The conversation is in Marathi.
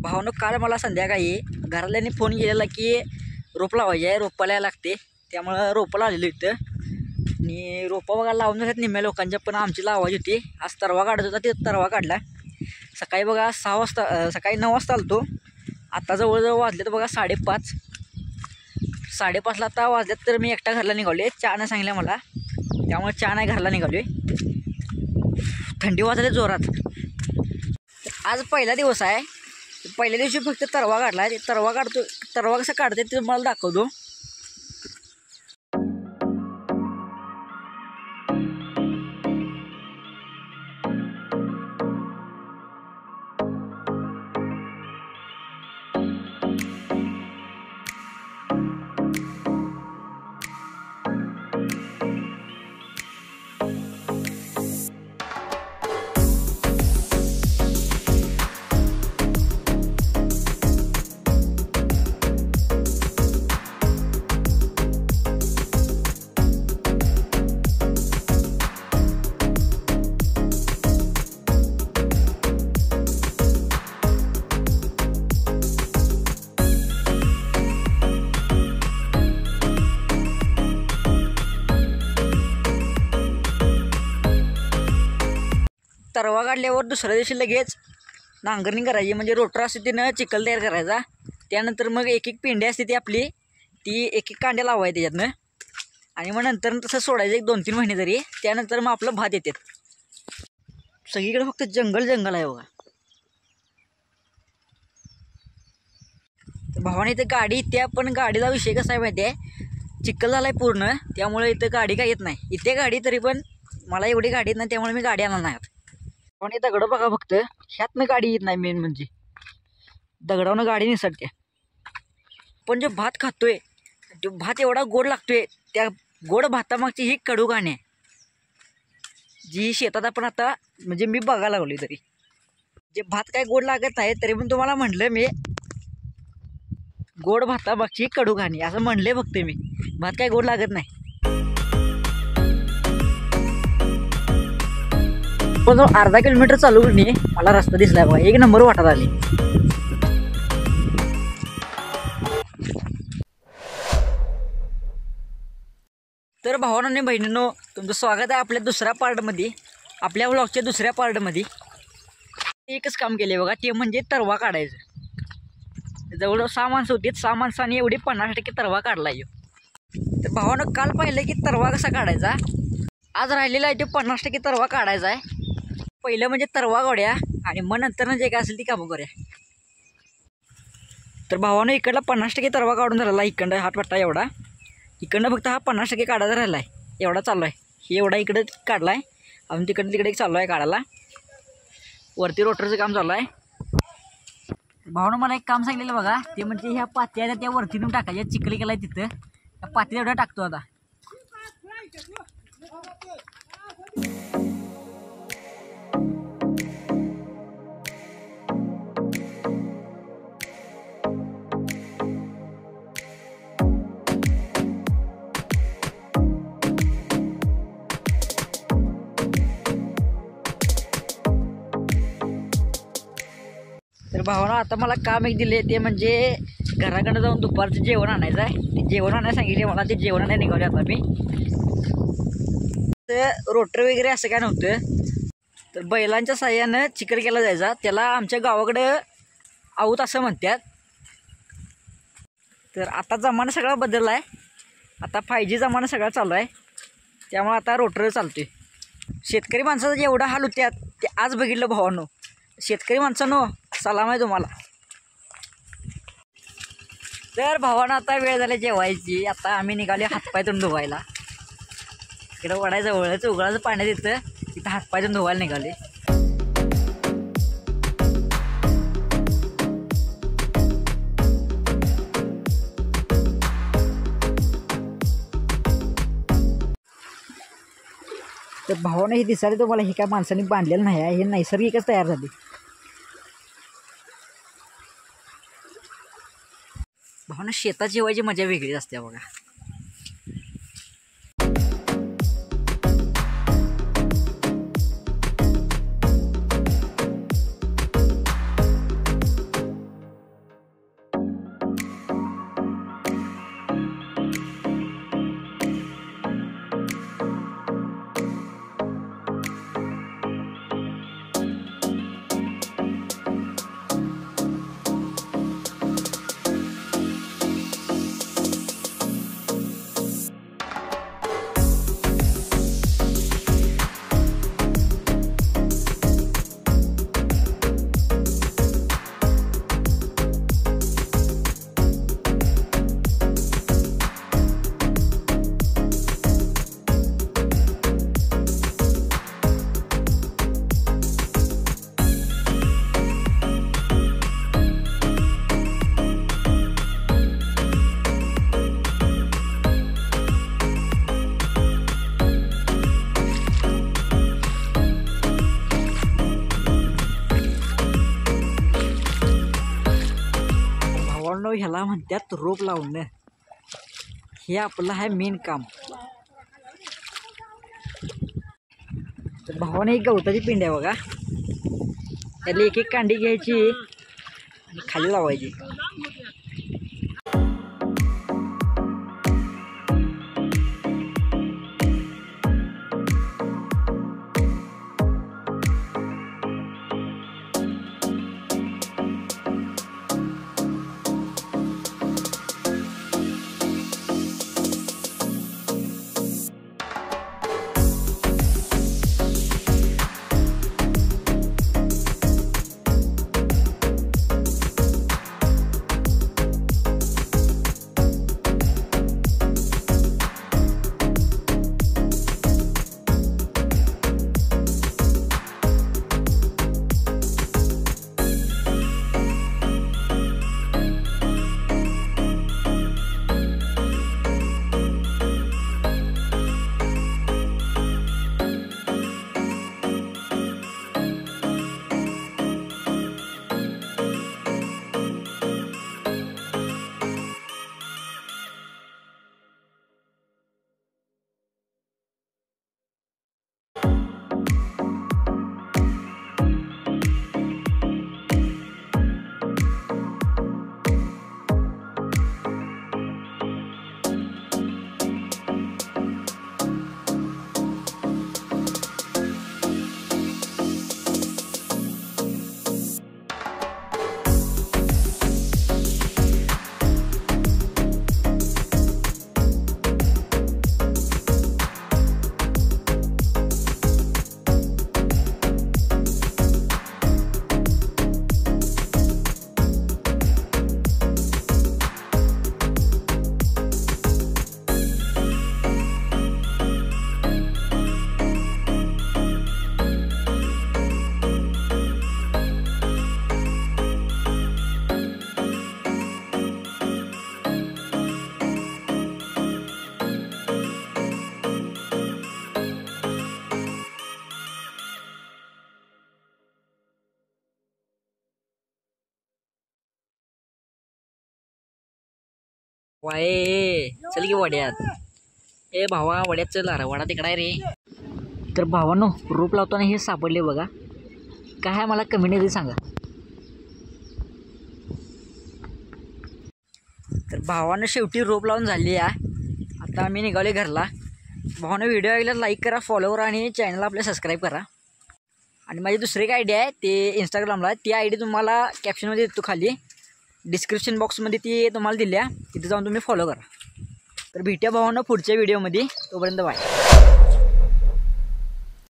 भावानं काल मला संध्याकाळी घरातल्यांनी फोन केलेला की रोप लावायचे आहे, रोपाला लागते. त्यामुळं रोपाला आलेलो इथं आणि रोपं बघा लावून झाल्यात निम्म्या लोकांच्या, पण आमची लावायची होती. आज तरवा काढत होता, ते तरवा काढला. सकाळी बघा 6 वाजता, सकाळी 9 वाजता आलतो. आता जवळजवळ वाजले तर बघा 5:30. 5:30ला आता वाजल्यात, तर मी एकटा घरला निघालो. चहा नाही सांगितलं मला, त्यामुळे चहा नाही घरला निघालो आहे. थंडी वाजले जोरात. आज पहिला दिवस आहे. पहिल्या दिवशी फक्त तरवा काढला. तरवा कसा काढते ते मला दाखवतो. तरवा काढल्यावर दुसऱ्या दिवशी लगेच नांगरणी करायची, म्हणजे रोटर असते तिनं चिखल तयार करायचा. त्यानंतर मग एक पेंडी असते ती आपली, ती एक कांड्या लावायची त्याच्यातनं, आणि मग नंतर तसं सोडायचं 1-2-3 महिने तरी. त्यानंतर मग आपलं भात येते. सगळीकडे फक्त जंगल आहे बघा. भावाने इथं गाडी येते, पण गाडीचा विषय कसा आहे माहिती आहे, चिखल झाला आहे पूर्ण, त्यामुळे इथं गाडी काय येत नाही. इथे गाडी तरी पण मला एवढी गाडी येत नाही, त्यामुळे मी गाडी आणणार नाही. पण दगडं बघा फक्त, ह्यातनं गाडी येत नाही. मेन म्हणजे दगडावनं गाडी निसटते. पण जो भात खातोय, तो भात एवढा गोड लागतोय, त्या गोड भातामागची ही कडू कहाणी आहे, जी शेतात आपण आता म्हणजे मी बघायला लागली. तरी जे भात काय गोड लागत नाही, तरी पण तुम्हाला म्हटलं मी, गोड भातामागची कडू कहाणी असं म्हणले फक्त मी. भात काय गोड लागत नाही. पण अर्धा किलोमीटर चालू करणे मला रस्ता दिसला बघा. 1 नंबर वाटत आली. तर भावांनो आणि बहिणींनो, तुमचं स्वागत आहे आपल्या दुसऱ्या पार्टमध्ये, आपल्या व्लॉगच्या दुसऱ्या पार्टमध्ये. एकच काम केले बघा, ते म्हणजे तरवा काढायचं. जवळजवळ 6 माणसं होती. 6 माणसांनी एवढी 50% तरवा काढला आहे. तर भावानं काल पाहिलं की तरवा कसा काढायचा. आज राहिलेला आहे ते 50% तरवा काढायचा आहे. पहिलं म्हणजे तरवा काढूया, आणि मग नंतर जे काय असेल ती कामं करूया. तर भावानं इकडला 50% तरवा काढून झालेला. इकडं हातपट्टा एवढा, इकडनं फक्त हा 50% काढायचा राहिला आहे. एवढा चालू आहे. हे एवढा इकडं काढला आहे, अजून तिकडे एक चालू आहे काढायला. वरती रोटरचं काम चालू आहे. भावानं मला एक काम सांगितलेलं बघा, ते म्हणजे ह्या पात्या त्या वरती नेऊन टाकायच्या. चिखल केला आहे तिथं, त्या पात्या एवढा टाकतो आता. तर भावानं आता मला काम एक दिले, ते म्हणजे घराकडं जाऊन दुपारचं जेवण आणायचं आहे. ते जेवण आणायला सांगितले मला. ते जेवण आणायला निघाले आता मी. तर रोटर वगैरे असं काय नव्हतं, तर बैलांच्या साह्यानं चिखल केला जायचा. त्याला आमच्या गावाकडं आऊत असं म्हणतात. तर आता जमाना सगळा बदलला आहे. आता 5G जमाना सगळा चालू आहे, त्यामुळे आता रोटर चालतोय. शेतकरी माणसाचं जेवढा हाल होत्यात ते आज बघितलं भावांनो. शेतकरी माणसांनो, सलाम आहे तुम्हाला. तर भावानं आता वेळ झाली जेवायची. आता आम्ही निघाले हातपाय धुवून धुवायला. इकडं वडायचं उघडाचं पाण्यात येतं, तिथं हातपाय धुवून धुवायला निघाले. तर भावानं हे दिसायला तुम्हाला, हे काय माणसाने बांधलेलं नाही आहे, हे नैसर्गिकच तयार झाले. भावानं शेतात जेवायची मजा वेगळीच असते बघा. भावानं ह्याला म्हणतात रोप लावणं. हे आपलं आहे मेन काम. तर भावाने एक गवताची पिंड आहे बघा, त्याला एक एक कांडी घ्यायची आणि खाली लावायची. वाय चल की वड्यात. ए भावा वड्यात चल, अरे वडा तिकडा आहे रे. तर भावानो रोप लावताना हे सापडले बघा, काय आहे मला कमेंटमध्ये सांगा. तर भावानं शेवटी रोप लावून झाली आहे. आता आम्ही निघाले घरला. भावानं व्हिडिओ ऐकला लाईक करा, फॉलो करा आणि चॅनलला आपल्या सबस्क्राईब करा. आणि माझी दुसरी एक आयडी आहे ते इंस्टाग्रामला, ती आयडी तुम्हाला कॅप्शनमध्ये देतो, खाली डिस्क्रिप्शन बॉक्समध्ये ती तुम्हाला दिल्या, तिथे जाऊन तुम्ही फॉलो करा. तर भेटूया भावानं पुढच्या व्हिडिओमध्ये. तोपर्यंत बाय.